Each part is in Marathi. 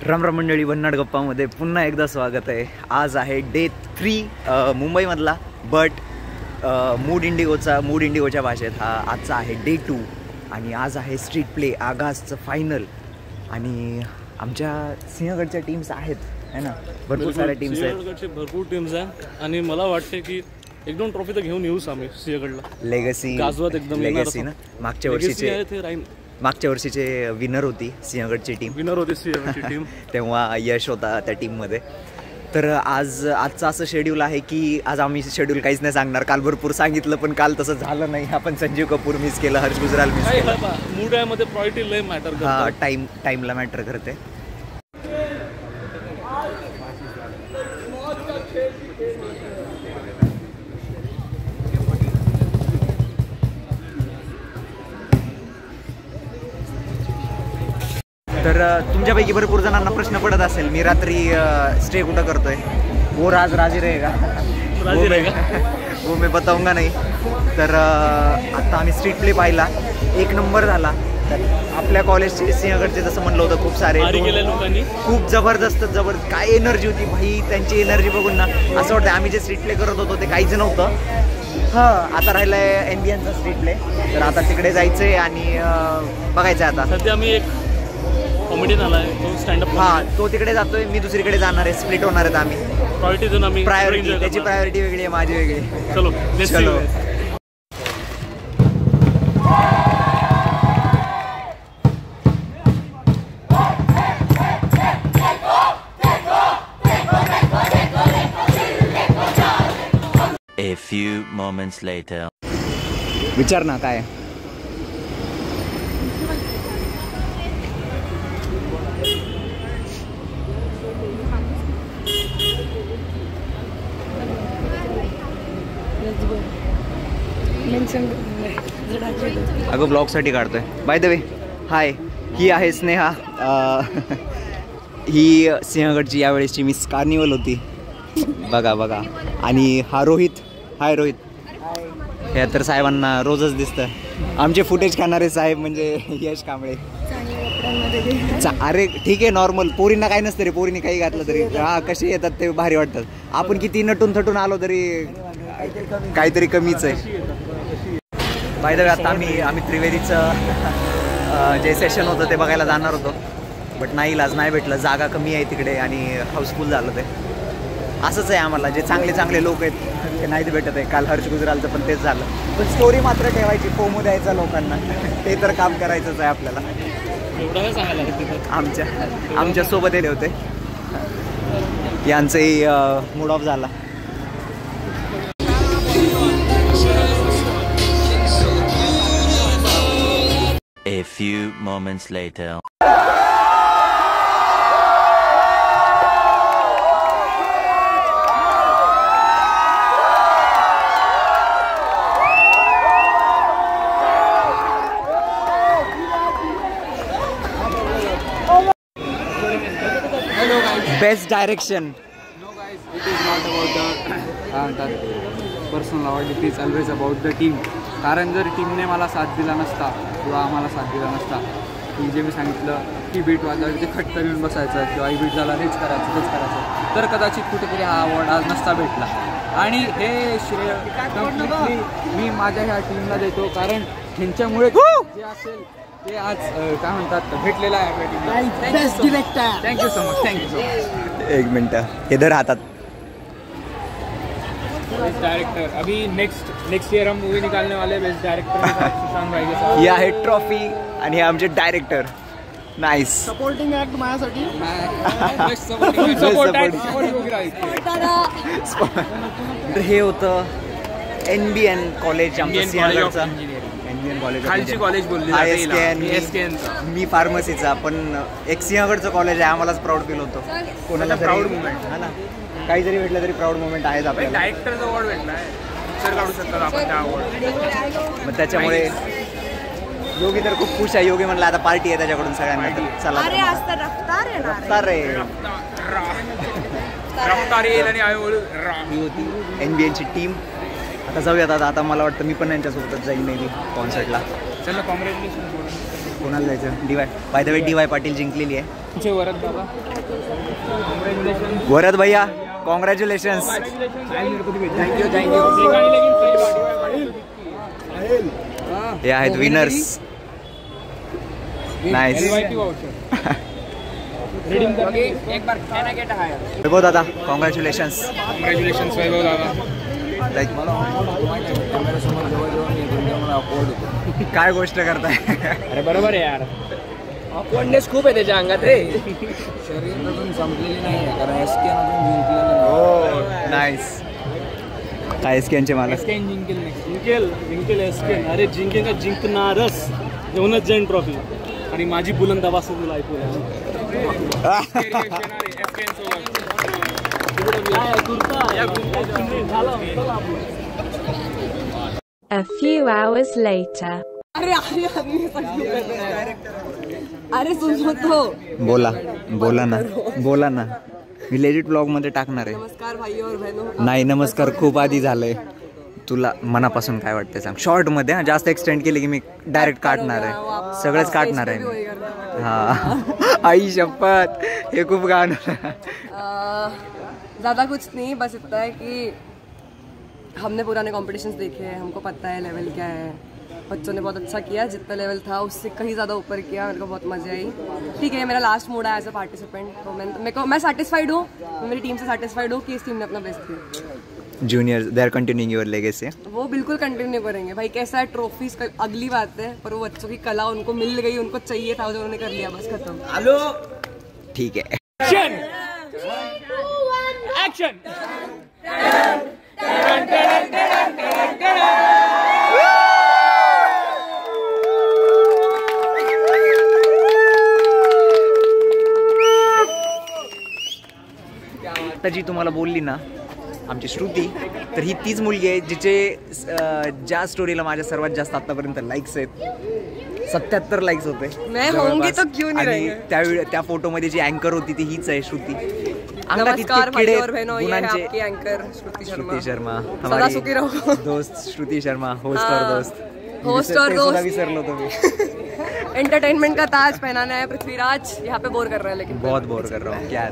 राम राम मंडळी, भन्नाट गप्पामध्ये पुन्हा एकदा स्वागत आहे। आज आहे डे 3 मुंबईमधला, बट मूड इंडिगोच्या भाषेत हा आजचा आहे डे 2 आणि आज आहे स्ट्रीट प्ले आगासचं फायनल। आणि आमच्या सिंहगडच्या टीम्स आहेत है ना, भरपूर साऱ्या टीम्स आहेत, सिंहगडचे भरपूर टीम्स आहे आणि मला वाटते की एक दोन ट्रॉफी तर घेऊन येऊच आम्ही सिंहगडला। लेगसी गाजवत एकदम लेगसी ना, मागच्या वर्षीचे विनर होती सिंहगडची टीम तेव्हा यश होता त्या टीममध्ये। तर आजचं असं शेड्यूल आहे की आज आम्ही शेड्यूल काहीच नाही सांगणार। काल भरपूर सांगितलं पण काल तसं झालं नाही। आपण संजीव कपूर मिस केलं, हर्ष गुजराल मिस केलं। मूड आहे मध्ये प्रायोरिटी लय मॅटर करते। हां, टाईमला मॅटर करते। तर तुमच्यापैकी भरपूर जणांना प्रश्न पडत असेल मी रात्री स्टे कुठं करतोय। वो राज राजी रहेगा, वो मैं बताऊंगा नहीं। तर आता आम्ही स्ट्रीट प्ले पाहिला, एक नंबर झाला। तर आपल्या कॉलेजचे सिंहगडचे जसं म्हणलं होतं खूप सारे खूप जबरदस्त काय एनर्जी होती भाई। त्यांची एनर्जी बघून ना असं वाटतं आम्ही जे स्ट्रीट प्ले करत होतो ते काहीच नव्हतं। हां, आता राहिलंय एनबीएनचा स्ट्रीट प्ले, तर आता तिकडे जायचंय आणि बघायचं आहे। आता सध्या आम्ही एक कॉमेडियन आला आहे, तो स्टँडअप, हां तो तिकडे जातोय, मी दुसरीकडे जाणार आहे। स्प्लिट होणार आहेत आम्ही, प्रायोरिटी देऊन आम्ही प्रायोरिटी, त्याची प्रायोरिटी वेगळी आहे, माझी वेगळी। चलो चलो। A few moments later. विचार ना काय अगं ब्लॉगसाठी काढतोय। बाय द वे, हाय, ही आहे स्नेहा। ही सिंहगडची यावेळेसची मिस कार्निवल होती, बघा। आणि हा रोहित, हाय रोहित। हे तर साहेबांना रोजच दिसतं। आमचे फुटेज खाणारे साहेब म्हणजे यश कांबळे। अरे ठीक आहे, नॉर्मल, पोरींना काही नसतं रे, पोरींनी काही घातलं तरी हा कसे येतात ते भारी वाटतात। आपण किती नटून थटून आलो तरी काहीतरी कमीच आहे। बाय द वे, आता आम्ही त्रिवेदीचं जे सेशन होतं ते बघायला जाणार होतो, बट नाही भेटलं, जागा कमी आहे तिकडे आणि हाऊसफुल झालं ते। असंच आहे आम्हाला, जे चांगले लोक आहेत ते नाहीत भेटत आहे। काल हर्ष गुजरालचं पण तेच झालं, पण स्टोरी मात्र ठेवायची, फोमो द्यायचा लोकांना, ते तर काम करायचंच आहे आपल्याला। आमच्या सोबत येले होते, यांचंही मूड ऑफ झाला। A few moments later. Best direction. No guys, it is not about the personal award, it is always about the team. कारण जर टीमने मला साथ दिला नसता किंवा आम्हाला साथ दिला नसता, की जे मी सांगितलं की बीट वाजल्यावर ते खट्ट येऊन बसायचं किंवा बीट झाला हेच करायचं, तर कदाचित कुठेतरी हा अवॉर्ड आज नसता भेटला। आणि हे श्रेय मी माझ्या ह्या टीमला देतो, कारण ह्यांच्यामुळे जे असेल ते आज काय म्हणतात भेटलेलं आहे आपल्या टीमला। Thank you so much. एक मिनटं, हे धर हातात। बेस्ट डायरेक्टर, अभी नेक्स्ट ईयर हम मूवी निकालने वाले बेस्ट डायरेक्टर सुशांत भाई के साथ। ये आहे ट्रॉफी आणि हे आमचे डायरेक्टर। नाइस सपोर्टिंग ऍक्ट माझ्यासाठी हे होतं NBN कॉलेज, आमचं सिंहगडचं NBN कॉलेज, खालची कॉलेज बोलली मी फार्मसीचा, पण एक सिंहगडचं कॉलेज आहे, आम्हालाच प्राऊड फील होतो। कोणाला प्राऊड मुवमेंट हा ना, काही जरी भेटलं तरी प्राऊड मुवमेंट आहेच आपल्याला। डायरेक्टरचा अवॉर्ड भेटला आहे, सर काढू शकतात आपण त्या अवॉर्ड। मग त्याच्यामुळे योगी तर खूप खुश आहे। योगी म्हणला आता पार्टी आहे त्याच्याकडून सगळ्यांना, तर चला रफ्तार येईल आणि ही होती NBNची टीम। आता जाऊयात. आता मला वाटतं मी पण यांच्यासोबतच जाईन मे बी कॉन्सर्टला. चला कॉंग्रॅच्युलेशन. कोणाला जायचं? DY. Bye the way DY Patil जिंकलेली आहे. तुमचे वरद बाबा कॉंग्रॅच्युलेशन. वरद भैया कॉंग्रॅच्युलेशन्स. थँक्यू. हे आहेत विनर्स. नाईस. वैभव दादा कॉंग्रॅच्युलेशन्स. कॉंग्रॅच्युलेशन वैभव दादा. लाईक काय गोष्ट करताय? अरे बरोबर आहे यार. ऑकवर्डनेस खूप आहे त्याच्या अंगात रे. शरीर अजून संपलेली नाही आहे कारण SK अजून जिंकलेलं हो नाईस. काय SK मालक जिंकेल SK. अरे जिंकेल का जिंकणारच. घेऊनच जाईन ट्रॉफी. आणि माझी बुलंद आवाज तुला ऐकू A few hours later. अरे सुनो तो. बोला ना. मी लेजिट ब्लॉग मध्ये टाकणार आहे. नमस्कार भाई और बहनों. नाही नमस्कार खूप आधी झालंय. तुला मनापासून काय वाटतं सांग. शॉर्ट मध्ये हा. जास्त एक्सटेंड केली की मी डायरेक्ट काढणार आहे. सगळंच काढणार आहे. हा आई शपथ. हे खूप गाणं. ज़्यादा कुछ नहीं, बस इतना है कि हमने पुराने कॉम्पिटिशन्स देखे हैं, हमको पता है लेवल क्या है. बच्चों ने बहुत अच्छा किया. जितना लेवल था उससे कहीं ज़्यादा ऊपर किया. मेरे को बहुत मज़े आई. ठीक है मेरा लास्ट मूड है एज अ पार्टिसिपेंट. तो मैं सेटिस्फाइड हूँ. मैं मेरी टीम से सेटिस्फाइड हूँ कि इस टीम ने अपना बेस्ट किया. Juniors they are continuing your legacy. वो बिल्कुल कंटिन्यू करेंगे भाई. कैसा है ट्रॉफीज अगली बात है, पर वो बच्चों की कला उनको मिल गई. उनको चाहिए था जो उन्होंने कर लिया. बस खत्म. हेलो. ठीक है. एक्शन. आता जी तुम्हाला बोलली ना आमची श्रुती, तर ही तीच मुलगी आहे जिचे ज्या स्टोरीला माझ्या सर्वात जास्त आतापर्यंत लाईक्स आहेत. 77 लाईक्स होते. मैं होंगी तो क्यों नहीं रहेंगे. त्यावेळी त्या फोटोमध्ये जी अँकर होती ती हीच आहे श्रुती. नमस्कार भाई और बहनों, ये है आपकी एंकर श्रुति शर्मा. सदा सुखी रहो. दोस्त श्रुति शर्मा, होस्ट और दोस्त विसरलो तुम्ही. एंटरटेनमेंट का ताज पहनाना है पृथ्वीराज. यहाँ पे बोर कर रहा है लेकिन बहुत बोर कर रहा हूँ. क्या है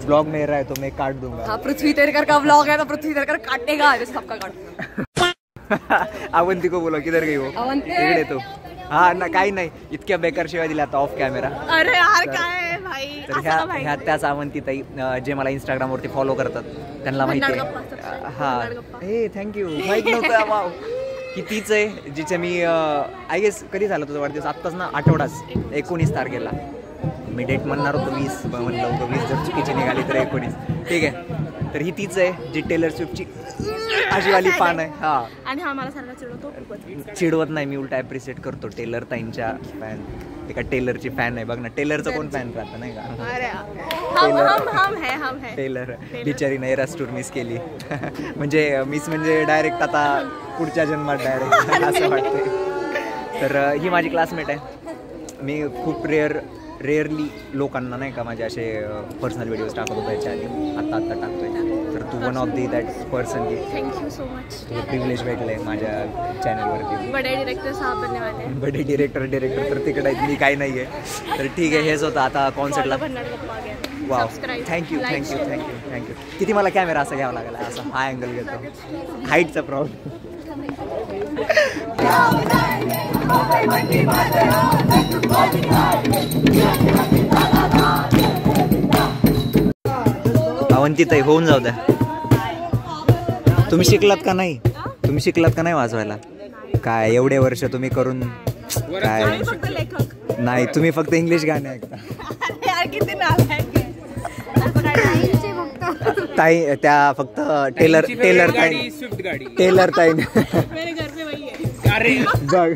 ब्लॉग में रहा है तो मैं काट दूंगा. हाँ पृथ्वी तेरकर का ब्लॉग है तो पृथ्वी तेरकर काटेगा जैसे सबका काटूंगा. अवंती को बोलो किधर गई वो. इकडे तो. हा ना काही नाही. इतक्या बेकार शिवाय दिल्या आता ऑफ कॅमेरा. अरे यार काय भाई. तर ह्या त्याच अवंती ताई जे मला इंस्टाग्रामवरती फॉलो करतात त्यांना माहिती आहे. हा हे थँक्यू. माहित नव्हतं. वाव की तीच आहे जिचे मी आय गेस कधी झालं तुझा वाढदिवस. आत्ताच ना आठवडाच 19 तारखेला. मी डेट म्हणणार होतो 20 म्हणलं होतं 20 जर चुकीची निघाली तर 19. ठीक आहे. तर ही तीच आहे जी टेलर स्विफ्टची आजीवाली फॅन आहे. हा आणि हा मला सारखा चिडवतो. चिडवत नाही मी उलटा ॲप्रिशिएट करतो. टेलर ताईंच्या फॅन. एका टेलरची फॅन आहे बघ ना. टेलरचं कोण फॅन राहतं नाही का. टेलर बिचारी नाही रस्टूर मिस केली. म्हणजे डायरेक्ट आता पुढच्या जन्मात डायरेक्ट असं वाटतंय. तर ही माझी क्लासमेट आहे. मी खूप रेअरली लोकांना नाही का माझे असे पर्सनल व्हिडिओज टाकत होतो याच्या आधी. आत्ता टाकतोय. तर तू one of the that person की थँक्यू सो मच. तुला प्रिव्हिलेज भेटलंय माझ्या चॅनलवरती. बडे डिरेक्टर साहब बनने वाले हैं. बडे डिरेक्टर तर तिकडे मी काही नाही आहे. तर ठीक आहे. हेच होतं आता कॉन्सर्टला. Wow thank you. किती मला कॅमेरा असा घ्यावा लागला. असा हा अँगल घेतो. हाईटचा प्रॉब्लेम. अवंतीताई होऊन जाऊ द्या. तुम्ही शिकलात का नाही वाजवायला. काय एवढे वर्ष तुम्ही करून काय नाही. तुम्ही फक्त इंग्लिश गाणे ऐकता. ताई त्या फक्त टेलर ताई बघ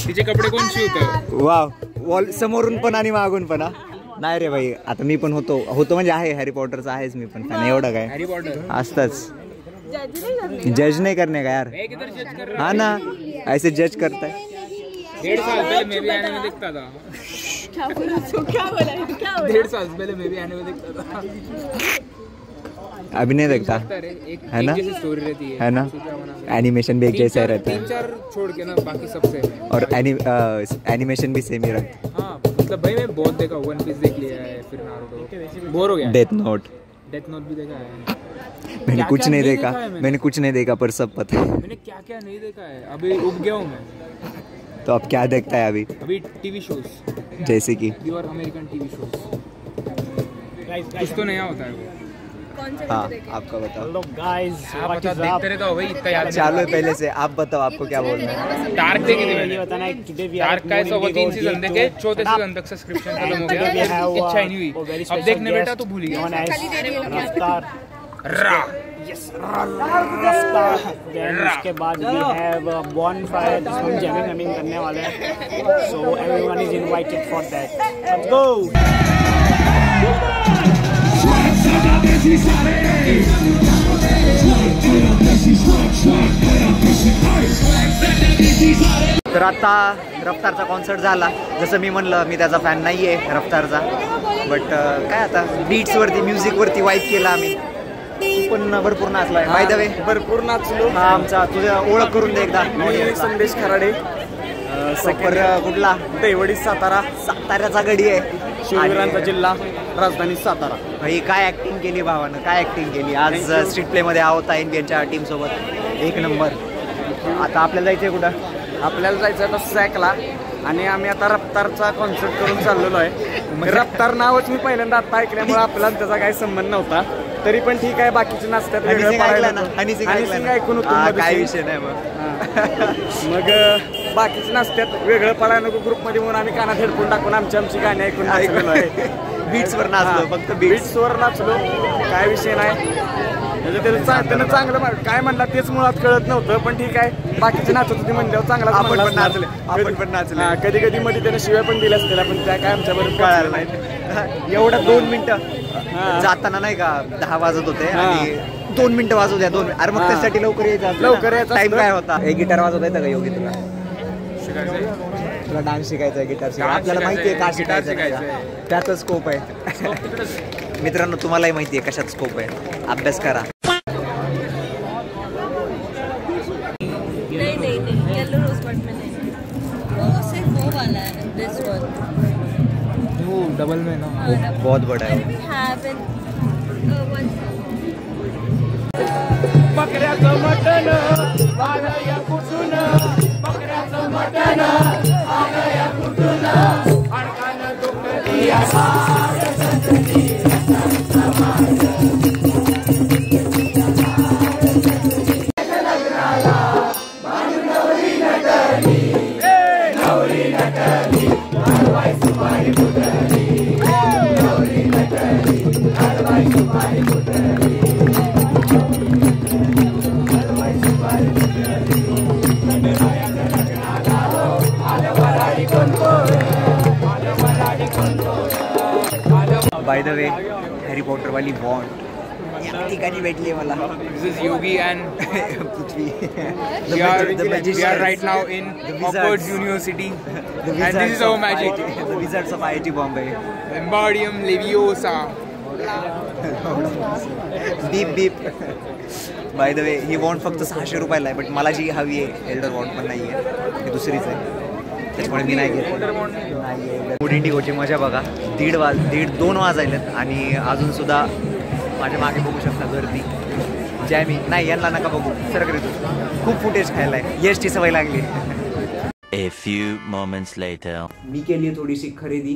तिचे कपडे कोण शिवतं. वाव. वॉल समोरून पण आणि मागून पण. नाही रे भाई. आता मी पण होतो म्हणजे आहे हॅरी पॉटरचा आहेच मी पण फॅन. एवढं काय हॅरी पॉटर असतंच. जज नहीं करने का यार. हाँ ना ऐसे जज करता है. 1.5 साल पहले मैं भी आने में दिखता था. क्या बोला 1.5 साल पहले मैं भी आने में दिखता था. अभी नहीं देखता है ना, स्टोरी रहती है ना, एनिमेशन भी एक जैसा रहता है 3-4 छोड़ के ना बाकी सबसे और एनिमेशन भी सेम ही रहता है। हाँ मतलब भाई मैं बहुत देखा, वन पीस देख लिया है, फिर नारुतो बोर हो गया। डेथ नोट भी देखा है। मैंने कुछ नहीं देखा, मैंने कुछ नहीं देखा पर सब पता है। मैंने क्या क्या नहीं देखा है, अभी उब गया हूँ मैं। तो अब क्या देखता है अभी? अभी टीवी शोज जैसे कि प्योर अमेरिकन टीवी शोज, कुछ तो नया होता है वो। कौन से हाँ देखे? आपका बताओ। हेलो गाइस, आप बता, देखते रहता हो भाई, इतना याद नहीं। चालू है पहले से, आप बताओ आपको क्या बोलना है। डार्क देखी थी ये मैंने, बताना है टुडे वी आर डार्क का ऐसा हुआ 3 सीजन देखे, 4थे सीजन तक सब्सक्रिप्शन खत्म हो गया, फिर इच्छा ही नहीं हुई। अब देखने बेटा तो भूल गया। रफ्तार, रा यस रफ्तार। देन उसके बाद वी हैव बॉनफायर जिसमें हम जैमिंग करने वाले हैं, so everyone is invited for that. Let's go. तर आता रफ्तारचा कॉन्सर्ट झाला. जसं मी म्हणलं मी त्याचा फॅन नाही आहे रफ्तारचा, बट काय आता बीट्सवरती म्युझिकवरती वाईब केला आम्ही. तू पण भरपूर नाचलाय बाय द वे. भरपूर नाचलो. हा आमचा तुझ्या ओळख करून दे एकदा. संदेश खराडे, सफर कुठला? देवडी सातारा, साताऱ्याचा गडी आहे, शिवरायांचा जिल्हा, राजधानी सातारा. भाई काय ऍक्टिंग केली भावानं, काय ऍक्टिंग केली. आज स्ट्रीट प्ले मध्ये आहोत NBAच्या टीम सोबत, एक नंबर. आता आपल्याला जायचंय कुठं? आपल्याला जायचं आता सॅकला, आणि आम्ही आता रफ्तारचा कॉन्सर्ट करून चाललेलो आहे. रफ्तार नावच मी पहिल्यांदा आता ऐकल्यामुळे आपल्याला त्याचा काही संबंध नव्हता, तरी पण ठीक आहे. बाकीचे नाचतात ऐकून होतो, काय विषय नाही मग. मग बाकीचे नाचतात वेगळं पडायला नको ग्रुपमध्ये, म्हणून आम्ही कानात हेडफोन टाकून आमची गाणी ऐकून ऐकलो आहे. बीट्सवर नाचलो, फक्त बीट्सवर नाचलो, काय विषय नाही. त्यानं चांगलं काय म्हणला तेच मुळात कळत नव्हतं, पण ठीक आहे. बाकीचे नाचत होते म्हणल्यावर चांगला आपण पण नाचले. कधी कधी मध्ये त्याने शिवाय पण दिल्यास त्याला, पण त्या काय आमच्याबरोबर कळालं नाही. एवढं 2 मिनिटं जाताना नाही का 10 वाजत होते आणि 2 मिनिटं वाजू द्या 2. अरे मग त्यासाठी लवकर यायचं. टाइम काय होता? एक गिटार वाजवता येतं का योगी तुला? तुला डान्स शिकायचा आहे, गिटार शिकायचं. आपल्याला माहिती आहे का शिकायचं, त्यातच स्कोप आहे. मित्रांनो तुम्हालाही माहिती आहे कशात स्कोप आहे, अभ्यास करा. नहीं येलो रोज बट में नहीं, वो सिर्फ वो वाला है, दिस वन वो डबल में ना बहुत बड़ा है. we have in one. बकऱ्याचं मटण आलं या कुठून, बकऱ्याचं मटण आलं या कुठून, अडकानं दुखली आसाड संतती समाज. Bye the way Harry Potter वाली बॉन्ड या ठिकाणी भेटली मला. This is Yogi and Prithvi. we are right now in Oxford University and this is our magic. The Wizards of IIT Bombay. Wingardium Leviosa. Beep beep. By the way ही वॉन्ड फक्त 600 रुपयाला आहे, बट मला जी हवी आहे एल्डर वॉन्ड पण नाही आहे, ही दुसरीच आहे, त्याच्यामुळे मी नाही घेतली. फूड इंडिगोची मजा बघा. 2 वाजायलेत आणि अजून सुद्धा माझ्या मागे बघू शकता गर्दी. जॅमी नाही, यांना नका बघू, सर करीत खूप फुटेज खायला आहे, यशची सवय लागली. A few moments later. मी केली आहे थोडीशी खरेदी.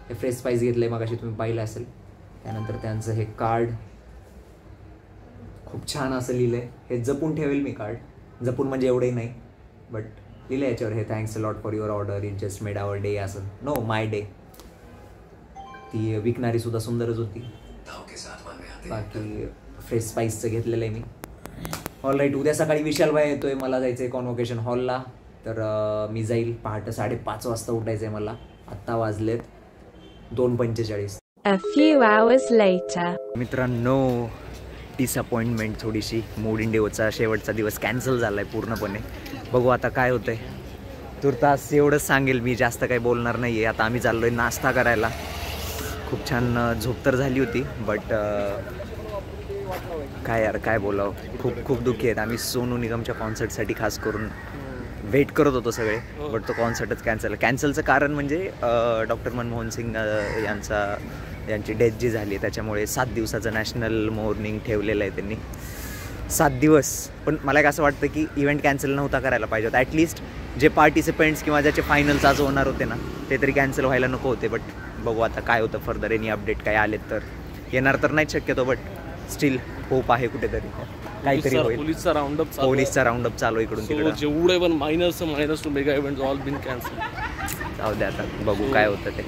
हे फ्रेश स्पाइस घेतलं आहे मगाशी, तुम्ही पाहिलं असेल. त्यानंतर त्यांचं हे कार्ड खूप छान असं लिहिलं आहे. हे जपून ठेवेल मी कार्ड, जपून म्हणजे एवढंही नाही, बट लिहिलं याच्यावर हे thanks a lot for your order, it just made our day. असं नो माय डे. ती विकणारी सुद्धा सुंदरच होती. बाकी फ्रेश स्पाइसचं घेतलेलं आहे मी. All right. उद्या सकाळी विशाल भाई येतोय, मला जायचं आहे कॉन्व्होकेशन हॉलला, तर मी जाईल. पहाटे 5:30 वाजता उठायचं आहे मला. आत्ता वाजलेत 2:45. A few hours later. मित्रांनो डिसअपॉइंटमेंट थोडीशी. मूड इंडिओचा शेवटचा दिवस कॅन्सल झाला आहे पूर्णपणे. बघू आता काय होतंय. तुर्तास एवढंच सांगेल मी, जास्त काही बोलणार नाही आहे. आता आम्ही चाललो आहे नाश्ता करायला. खूप छान झोप तर झाली होती, बट काय यार काय बोलावं, खूप खूप दुःखी आहेत. आम्ही सोनू निगमच्या कॉन्सर्टसाठी खास करून वेट करत होतो सगळे, बट तो कॉन्सर्टच कॅन्सलचं कारण म्हणजे डॉक्टर मनमोहन सिंग यांची डेथ जी झाली त्याच्यामुळे 7 दिवसाचं नॅशनल मॉर्निंग ठेवलेलं आहे त्यांनी. 7 दिवस. पण मला एक असं वाटतं की इव्हेंट कॅन्सल नव्हता करायला पाहिजे होता. ॲटलिस्ट जे पार्टिसिपेंट्स किंवा ज्याचे फायनल्स आज होणार होते ना ते तरी कॅन्सल व्हायला नको होते. बट बघू आता काय होतं फर्दर. एनी अपडेट काय आलेत तर येणार तर नाहीच शक्यतो, बट स्टील होप आहे कुठेतरी काहीतरी होईल. पोलीसचा राऊंडअप चालू इकडून तिकडे. जेवढे पण minus two mega events all been cancel. जाऊ द्या आता बघू काय होतं ते.